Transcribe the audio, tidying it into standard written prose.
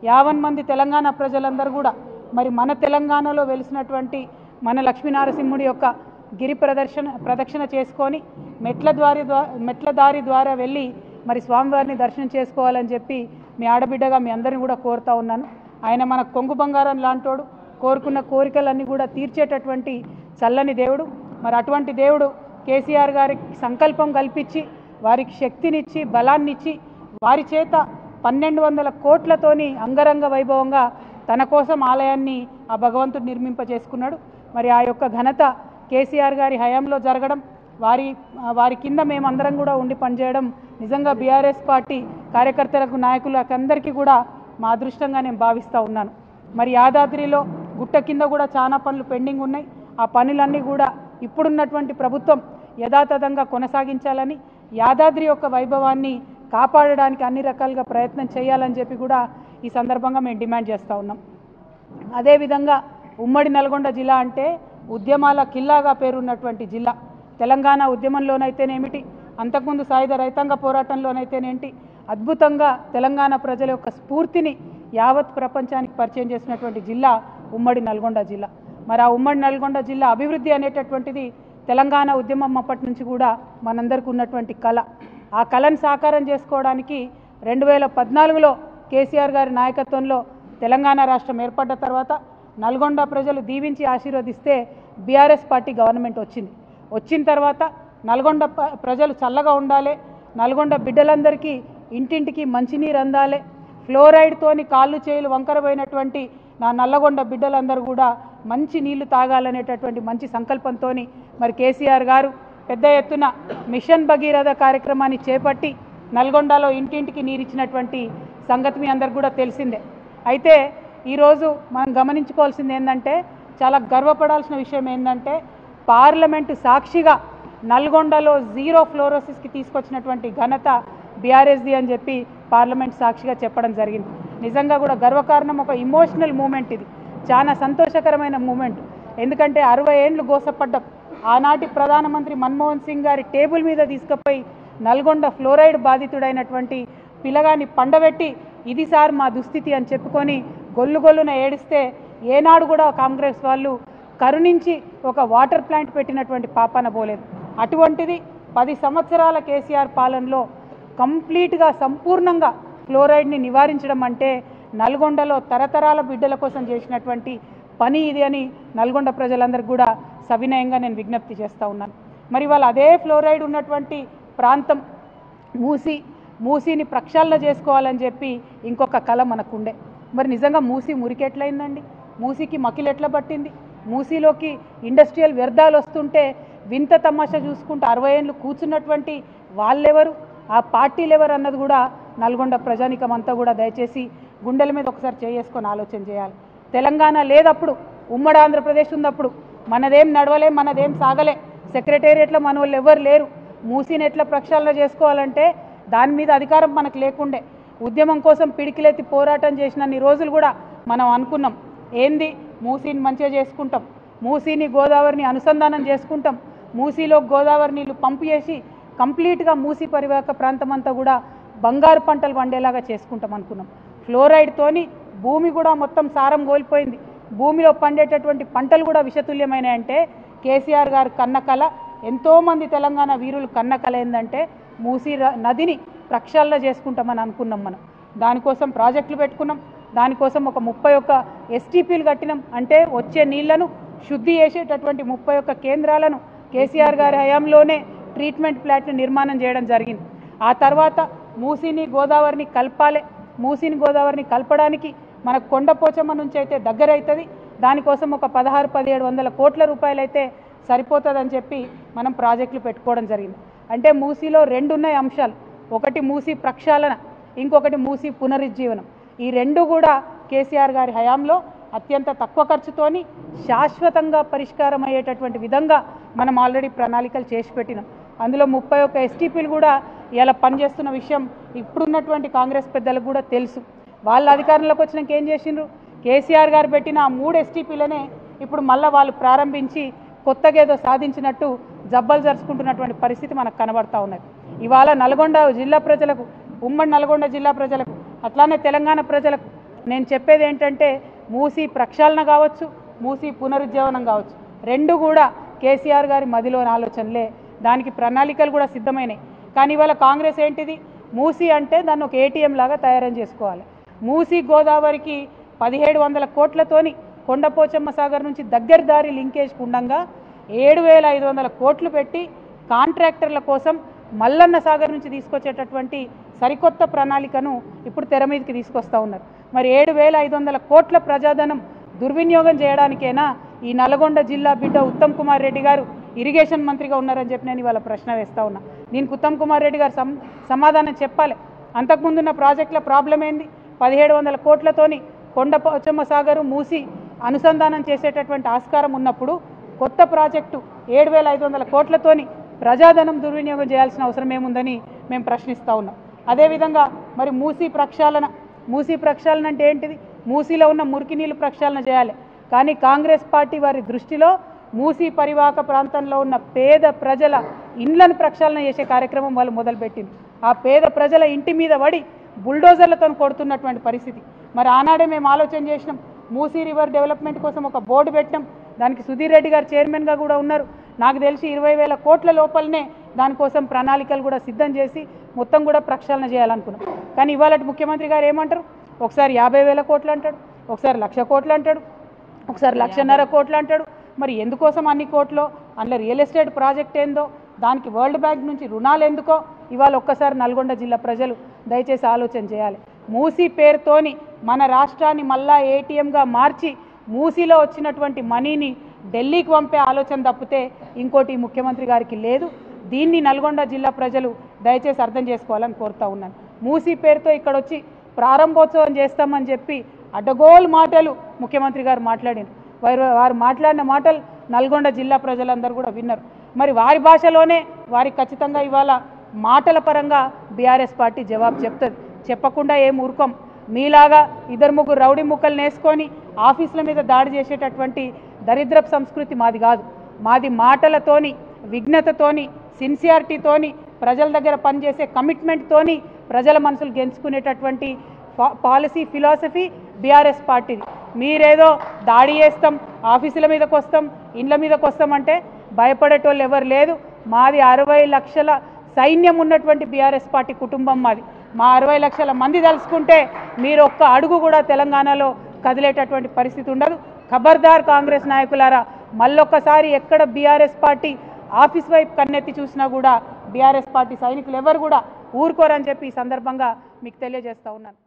50 మంది తెలంగాణ ప్రజలందరూ కూడా మరి మన తెలంగాణలో వెలిసినటువంటి మన లక్ష్మీనరసింహుడి యొక్క గిరి ప్రదక్షిణ చేసుకొని మెట్ల దారి ద్వారా వెళ్ళి మరి స్వామివారిని దర్శనం చేసుకోవాలని చెప్పి మీ ఆడబిడ్డగా మీ అందరిని కూడా కోరుతా ఉన్నాను. ఆయన మన కొంగు బంగారం లాంటోడు, కోరుకున్న కోరికలన్నీ కూడా తీర్చేటటువంటి చల్లని దేవుడు. మరి అటువంటి దేవుడు కేసీఆర్ గారికి సంకల్పం కల్పించి వారికి శక్తినిచ్చి బలాన్నిచ్చి వారి చేత 1200 కోట్లతోని అంగరంగ వైభవంగా తన కోసం ఆలయాన్ని ఆ భగవంతుడు నిర్మింపజేసుకున్నాడు. మరి ఆ యొక్క ఘనత కేసీఆర్ గారి హయాంలో జరగడం, వారి కింద మేమందరం కూడా ఉండి పనిచేయడం నిజంగా బీఆర్ఎస్ పార్టీ కార్యకర్తలకు నాయకులకు అందరికీ కూడా మా అదృష్టంగా నేను భావిస్తూ ఉన్నాను. మరి యాదాద్రిలో గుట్ట కింద కూడా చాలా పనులు పెండింగ్ ఉన్నాయి. ఆ పనులన్నీ కూడా ఇప్పుడున్నటువంటి ప్రభుత్వం యథాతథంగా కొనసాగించాలని, యాదాద్రి యొక్క వైభవాన్ని కాపాడడానికి అన్ని రకాలుగా ప్రయత్నం చేయాలని చెప్పి కూడా ఈ సందర్భంగా మేము డిమాండ్ చేస్తూ ఉన్నాం. అదేవిధంగా ఉమ్మడి నల్గొండ జిల్లా అంటే ఉద్యమాల కిల్లాగా పేరున్నటువంటి జిల్లా. తెలంగాణ ఉద్యమంలోనైతేనేమిటి, అంతకుముందు సాయుధ రైతాంగ పోరాటంలోనైతేనేంటి అద్భుతంగా తెలంగాణ ప్రజల యొక్క స్ఫూర్తిని యావత్ ప్రపంచానికి పరిచయం చేసినటువంటి జిల్లా ఉమ్మడి నల్గొండ జిల్లా. మరి ఆ ఉమ్మడి నల్గొండ జిల్లా అభివృద్ధి అనేటటువంటిది తెలంగాణ ఉద్యమం అప్పటి నుంచి కూడా మనందరికీ ఉన్నటువంటి కళ. ఆ కళను సాకారం చేసుకోవడానికి 2014లో కేసీఆర్ గారి నాయకత్వంలో తెలంగాణ రాష్ట్రం ఏర్పడ్డ తర్వాత నల్గొండ ప్రజలు దీవించి ఆశీర్వదిస్తే బీఆర్ఎస్ పార్టీ గవర్నమెంట్ వచ్చిన తర్వాత నల్గొండ ప్రజలు చల్లగా ఉండాలి, నల్గొండ బిడ్డలందరికీ ఇంటింటికి మంచినీరు అందాలి, ఫ్లోరైడ్తోని కాళ్ళు చేతులు వంకరపోయినటువంటి నా నల్లగొండ బిడ్డలందరూ కూడా మంచి నీళ్లు తాగాలనేటటువంటి మంచి సంకల్పంతో మరి కేసీఆర్ గారు పెద్ద ఎత్తున మిషన్ భగీరథ కార్యక్రమాన్ని చేపట్టి నల్గొండలో ఇంటింటికి నీరిచ్చినటువంటి సంగతి మీ అందరికి కూడా తెలిసిందే. అయితే ఈరోజు మనం గమనించుకోవాల్సింది ఏంటంటే, చాలా గర్వపడాల్సిన విషయం ఏంటంటే, పార్లమెంటు సాక్షిగా నల్గొండలో జీరో ఫ్లోరోసిస్కి తీసుకొచ్చినటువంటి ఘనత బీఆర్ఎస్ది అని చెప్పి పార్లమెంట్ సాక్షిగా చెప్పడం జరిగింది. నిజంగా కూడా గర్వకారణం, ఒక ఇమోషనల్ మూమెంట్. ఇది చాలా సంతోషకరమైన మూమెంట్. ఎందుకంటే 60 ఏళ్ళు గోసపడ్డం, ఆనాటి ప్రధానమంత్రి మన్మోహన్ సింగ్ గారి టేబుల్ మీద తీసుకుపోయి నల్గొండ ఫ్లోరైడ్ బాధితుడైనటువంటి పిల్లగాన్ని పండబెట్టి ఇది సార్ మా దుస్థితి అని చెప్పుకొని గొల్లున ఏడిస్తే ఏనాడు కూడా కాంగ్రెస్ వాళ్ళు కరుణించి ఒక వాటర్ ప్లాంట్ పెట్టినటువంటి పాపాన పోలేదు. అటువంటిది 10 సంవత్సరాల కేసీఆర్ పాలనలో కంప్లీట్గా సంపూర్ణంగా ఫ్లోరైడ్ని నివారించడం అంటే నల్గొండలో తరతరాల బిడ్డల కోసం చేసినటువంటి పని ఇది అని నల్గొండ ప్రజలందరికీ కూడా సవినయంగా నేను విజ్ఞప్తి చేస్తూ ఉన్నాను. మరి వాళ్ళు అదే ఫ్లోరైడ్ ఉన్నటువంటి ప్రాంతం మూసీని ప్రక్షాళన చేసుకోవాలని చెప్పి ఇంకొక కళ మనకుండే. మరి నిజంగా మూసీ మురికెట్లయిందండి? మూసీకి మకిలు ఎట్లా పట్టింది? మూసీలోకి ఇండస్ట్రియల్ వ్యర్థాలు వస్తుంటే వింత తమాషా చూసుకుంటూ 60 ఏళ్ళు కూర్చున్నటువంటి వాళ్ళెవరు, ఆ పార్టీలు ఎవరు అన్నది కూడా నల్గొండ ప్రజానికం అంతా కూడా దయచేసి గుండెల మీద ఒకసారి చేసుకొని ఆలోచన చేయాలి. తెలంగాణ లేదప్పుడు, ఉమ్మడి ఆంధ్రప్రదేశ్ ఉన్నప్పుడు మనదేం నడవలే, మనదేం సాగలే, సెక్రటేరియట్లో మన వాళ్ళు ఎవరు లేరు. మూసీని ఎట్లా ప్రక్షాళన చేసుకోవాలంటే దాని మీద అధికారం మనకు లేకుండే. ఉద్యమం కోసం పిడికిలెత్తి పోరాటం చేసినన్ని రోజులు కూడా మనం అనుకున్నాం, ఏంది మూసీని మంచిగా చేసుకుంటాం, మూసీని గోదావరిని అనుసంధానం చేసుకుంటాం, మూసీలో గోదావరి నీళ్లు పంపు చేసి కంప్లీట్గా మూసీ పరివాహక ప్రాంతం అంతా కూడా బంగారు పంటలు పండేలాగా చేసుకుంటాం అనుకున్నాం. ఫ్లోరైడ్తోని భూమి కూడా మొత్తం సారం కోల్పోయింది. భూమిలో పండేటటువంటి పంటలు కూడా విషతుల్యమైనాయంటే కేసీఆర్ గారు కన్న కళ, ఎంతోమంది తెలంగాణ వీరులు కన్న కళ ఏంటంటే మూసీ నదిని ప్రక్షాళన చేసుకుంటామని అనుకున్నాం. మనం దానికోసం ప్రాజెక్టులు పెట్టుకున్నాం, దానికోసం ఒక 31 ఎస్టీపీలు కట్టినాం. అంటే వచ్చే నీళ్లను శుద్ధి చేసేటటువంటి 31 కేంద్రాలను కేసీఆర్ గారి హయాంలోనే ట్రీట్మెంట్ ప్లాంట్ నిర్మాణం చేయడం జరిగింది. ఆ తర్వాత మూసీని గోదావరిని కలపాలి. మూసీని గోదావరిని కలపడానికి మనకు కొండపోచమ్మ నుంచి అయితే దగ్గర అవుతుంది. దానికోసం ఒక 1600-1700 కోట్ల రూపాయలు అయితే సరిపోతుందని చెప్పి మనం ప్రాజెక్టులు పెట్టుకోవడం జరిగింది. అంటే మూసీలో 2 ఉన్నాయి అంశాలు, ఒకటి మూసీ ప్రక్షాళన, ఇంకొకటి మూసీ పునరుజ్జీవనం. ఈ 2 కూడా కేసీఆర్ గారి హయాంలో అత్యంత తక్కువ ఖర్చుతోని శాశ్వతంగా పరిష్కారం అయ్యేటటువంటి విధంగా మనం ఆల్రెడీ ప్రణాళికలు చేసి పెట్టినాం. అందులో 31 ఎస్టీపీలు కూడా ఇలా పనిచేస్తున్న విషయం ఇప్పుడున్నటువంటి కాంగ్రెస్ పెద్దలకు కూడా తెలుసు. వాళ్ళ అధికారంలోకి వచ్చినాక ఏం చేసిండ్రు, కేసీఆర్ గారు పెట్టిన 3 ఎస్టీపీలనే ఇప్పుడు మళ్ళీ వాళ్ళు ప్రారంభించి కొత్తగా ఏదో సాధించినట్టు జబ్బలు జరుచుకుంటున్నటువంటి పరిస్థితి మనకు కనబడతా ఉన్నది. ఇవాళ నల్గొండ జిల్లా ప్రజలకు, ఉమ్మడి నల్గొండ జిల్లా ప్రజలకు, అట్లానే తెలంగాణ ప్రజలకు నేను చెప్పేది ఏంటంటే మూసీ ప్రక్షాళన కావచ్చు, మూసీ పునరుజ్జీవనం కావచ్చు, రెండు కూడా కేసీఆర్ గారి మదిలోని ఆలోచనలే. దానికి ప్రణాళికలు కూడా సిద్ధమైనాయి. కానీ ఇవాళ కాంగ్రెస్ ఏంటిది, మూసీ అంటే దాన్ని ఒక ఏటీఎం లాగా తయారు చేసుకోవాలి. మూసీ గోదావరికి 1700 కోట్లతోని కొండపోచమ్మ సాగర్ నుంచి దగ్గర దారి లింకేజ్ ఉండంగా 7500 కోట్లు పెట్టి కాంట్రాక్టర్ల కోసం మల్లన్న సాగర్ నుంచి తీసుకొచ్చేటటువంటి సరికొత్త ప్రణాళికను ఇప్పుడు తెర మీదకి తీసుకొస్తూ ఉన్నారు. మరి 7500 కోట్ల ప్రజాధనం దుర్వినియోగం చేయడానికైనా ఈ నల్గొండ జిల్లా బిడ్డ ఉత్తమ్ కుమార్ రెడ్డి గారు ఇరిగేషన్ మంత్రిగా ఉన్నారని చెప్పి నేను ఇవాళ ప్రశ్న వేస్తూ ఉన్నా. దీనికి ఉత్తమ్ కుమార్ రెడ్డి గారు సమాధానం చెప్పాలి. అంతకుముందున్న ప్రాజెక్టుల ప్రాబ్లం ఏంది? 1700 కోట్లతోని కొండపోచమ్మ సాగరు మూసి అనుసంధానం చేసేటటువంటి ఆస్కారం ఉన్నప్పుడు కొత్త ప్రాజెక్టు 7500 కోట్లతోని ప్రజాధనం దుర్వినియోగం చేయాల్సిన అవసరం ఏముందని మేము ప్రశ్నిస్తూ ఉన్నాం. అదేవిధంగా మరి మూసీ ప్రక్షాళన అంటే ఏంటిది? మూసీలో ఉన్న మురికి నీళ్ళు ప్రక్షాళన చేయాలి. కానీ కాంగ్రెస్ పార్టీ వారి దృష్టిలో మూసీ పరివాహక ప్రాంతంలో ఉన్న పేద ప్రజల ఇండ్లను ప్రక్షాళన చేసే కార్యక్రమం వాళ్ళు మొదలుపెట్టింది. ఆ పేద ప్రజల ఇంటి మీద పడి బుల్డోజర్లతో కొడుతున్నటువంటి పరిస్థితి. మరి ఆనాడే మేము ఆలోచన చేసినాం, మూసీ రివర్ డెవలప్మెంట్ కోసం ఒక బోర్డు పెట్టినాం. దానికి సుధీర్ రెడ్డి గారు చైర్మన్గా కూడా ఉన్నారు. నాకు తెలిసి 20,000 కోట్ల లోపలనే దానికోసం ప్రణాళికలు కూడా సిద్ధం చేసి మొత్తం కూడా ప్రక్షాళన చేయాలనుకున్నాం. కానీ ఇవాళ ముఖ్యమంత్రి గారు ఏమంటారు? ఒకసారి 50,000 కోట్లు అంటాడు, ఒకసారి 1,00,000 కోట్లు అంటాడు, ఒకసారి 1,50,000 కోట్లు అంటాడు. మరి ఎందుకోసం అన్ని కోట్లు? అందులో రియల్ ఎస్టేట్ ప్రాజెక్ట్ ఏందో, దానికి వరల్డ్ బ్యాంక్ నుంచి రుణాలు ఎందుకో ఇవాళ ఒక్కసారి నల్గొండ జిల్లా ప్రజలు దయచేసి ఆలోచన చేయాలి. మూసీ పేరుతోని మన రాష్ట్రాన్ని మళ్ళా ఏటీఎంగా మార్చి మూసీలో వచ్చినటువంటి మనీని ఢిల్లీకి పంపే ఆలోచన తప్పితే ఇంకోటి ముఖ్యమంత్రి గారికి లేదు. దీన్ని నల్గొండ జిల్లా ప్రజలు దయచేసి అర్థం చేసుకోవాలని కోరుతూ ఉన్నాను. మూసీ పేరుతో ఇక్కడ వచ్చి ప్రారంభోత్సవం చేస్తామని చెప్పి అడ్డగోలు మాటలు ముఖ్యమంత్రి గారు మాట్లాడారు. వారు మాట్లాడిన మాటలు నల్గొండ జిల్లా ప్రజలందరూ కూడా విన్నారు. మరి వారి భాషలోనే వారికి ఖచ్చితంగా ఇవాళ మాటల పరంగా బీఆర్ఎస్ పార్టీ జవాబు చెప్తుంది. చెప్పకుండా ఏం ఊరుకోం. మీలాగా 2-3 రౌడీ ముక్కలు నేసుకొని ఆఫీసుల మీద దాడి చేసేటటువంటి దరిద్రపు సంస్కృతి మాది కాదు. మాది మాటలతోని, విఘ్నతతోని, సిన్సియారిటీతోని, ప్రజల దగ్గర పనిచేసే కమిట్మెంట్తోని ప్రజల మనసులు గెలుచుకునేటటువంటి పాలసీ ఫిలాసఫీ బీఆర్ఎస్ పార్టీది. మీరేదో దాడి చేస్తాం, ఆఫీసుల మీదకి వస్తాం, ఇండ్ల మీదకి వస్తామంటే భయపడేటోళ్ళు ఎవరు లేదు. మాది 60 లక్షల సైన్యం ఉన్నటువంటి బీఆర్ఎస్ పార్టీ కుటుంబం మాది. మా 60 లక్షల మంది తలుచుకుంటే మీరు ఒక్క అడుగు కూడా తెలంగాణలో కదిలేటటువంటి పరిస్థితి ఉండదు. ఖబర్దార్ కాంగ్రెస్ నాయకులారా, మళ్ళొక్కసారి ఎక్కడ బీఆర్ఎస్ పార్టీ ఆఫీస్ వైపు కన్నెత్తి చూసినా కూడా బీఆర్ఎస్ పార్టీ సైనికులు ఎవరు కూడా ఊరుకోరని చెప్పి ఈ సందర్భంగా మీకు తెలియజేస్తూ ఉన్నాను.